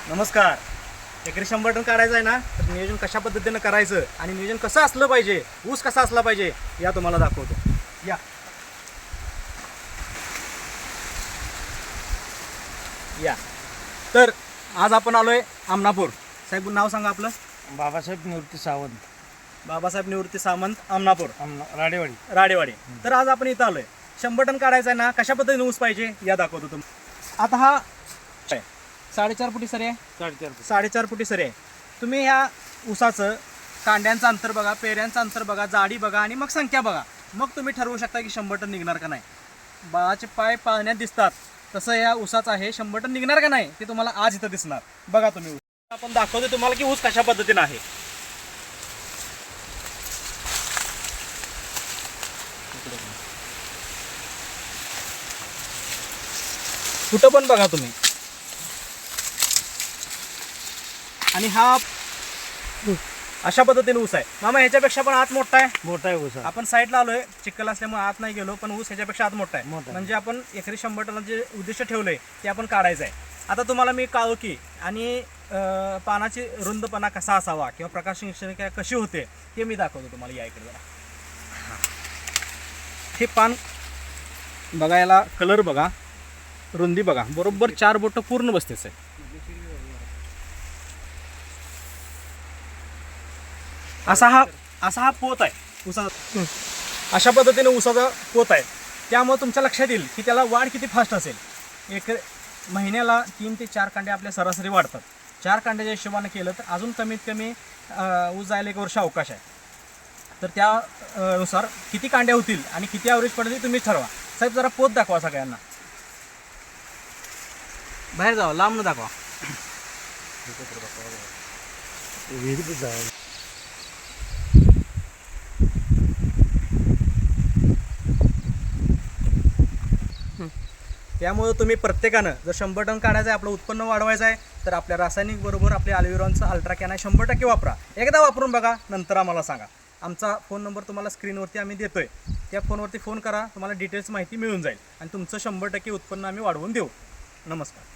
नमस्कार. एकरी 100 टन काढायचं आहे ना, तर नियोजन कशा पद्धतीनं करायचं आणि नियोजन कसं असलं पाहिजे, ऊस कसा असला पाहिजे या तुम्हाला दाखवतो. या या तर आज आपण आलोय आमनापूर. साहेब नाव सांगा आपलं. बाबासाहेब निवृत्ती सावंत, बाबासाहेब निवृत्ती सामंत, आमनापूर, राडेवाडी. राडेवाडी. तर आज आपण इथं आलोय. 100 टन काढायचं आहे ना, कशा पद्धतीने ऊस पाहिजे या दाखवतो तुम्ही. आता हा 4.5 फुटी सरी आहे. 4.5 फुटी सरी आहे. तुम्ही ह्या ऊसाचं कांड्यांचं अंतर बघा, पेऱ्यांचं अंतर बघा, जाडी बघा आणि मग संख्या बघा. मग तुम्ही ठरवू शकता की 100 टन निघणार का नाही. बाळाचे पाय पाळण्यात दिसतात तसं या ऊसाचं आहे. 100 टन निघणार का नाही ते तुम्हाला आज इथं दिसणार. बघा तुम्ही ऊस. आपण दाखवतो तुम्हाला की ऊस कशा पद्धतीनं आहे. कुठं पण बघा तुम्ही. आणि हा अशा पद्धतीने ऊस आहे. मामा ह्याच्यापेक्षा पण आत मोठा आहे. मोठा आहे ऊस. आपण साईडला आलोय, चिखल असल्यामुळे आत नाही गेलो, पण ऊस ह्याच्यापेक्षा आत मोठा आहे. मोठा आहे. म्हणजे आपण एकरी 100 टनाचं जे उद्दिष्ट ठेवलंय ते आपण काढायचं आहे. आता तुम्हाला मी काळोखी आणि पानाची रुंदपणा कसा असावा किंवा प्रकाश संश्लेषण कशी होते ते मी दाखवतो तुम्हाला. या इकडे जरा. हे पान बघायला, कलर बघा, रुंदी बघा, बरोबर 4 बोटं पूर्ण बसतेच आहे. असा हा पोत आहे ऊसा. अशा पद्धतीने ऊसाचा पोत आहे. त्यामुळे तुमच्या लक्षात येईल की त्याला वाढ किती फास्ट असेल. एक महिन्याला 3 ते 4 कांडे आपल्या सरासरी वाढतात. 4 कांड्याच्या हिशोबाने केलं तर अजून कमीत कमी ऊस जायला 1 वर्ष अवकाश आहे. तर त्यानुसार किती कांड्या होतील आणि किती ॲव्हरेज पडतील तुम्ही ठरवा. साहेब जरा पोत दाखवा सगळ्यांना. बाहेर जावा, लांब न दाखवा. त्यामुळे तुम्ही प्रत्येकानं जर 100 टन काढायचं आहे, आपलं उत्पन्न वाढवायचं आहे, तर आपल्या रासायनिक बरोबर आपल्या अल्युरॉनचं अल्ट्राकॅन आहे 100% वापरा. एकदा वापरून बघा, नंतर आम्हाला सांगा. आमचा फोन नंबर तुम्हाला स्क्रीनवरती आम्ही देतोय. त्या फोनवरती फोन करा, तुम्हाला डिटेल्स माहिती मिळून जाईल आणि तुमचं 100% उत्पन्न आम्ही वाढवून देऊ. नमस्कार.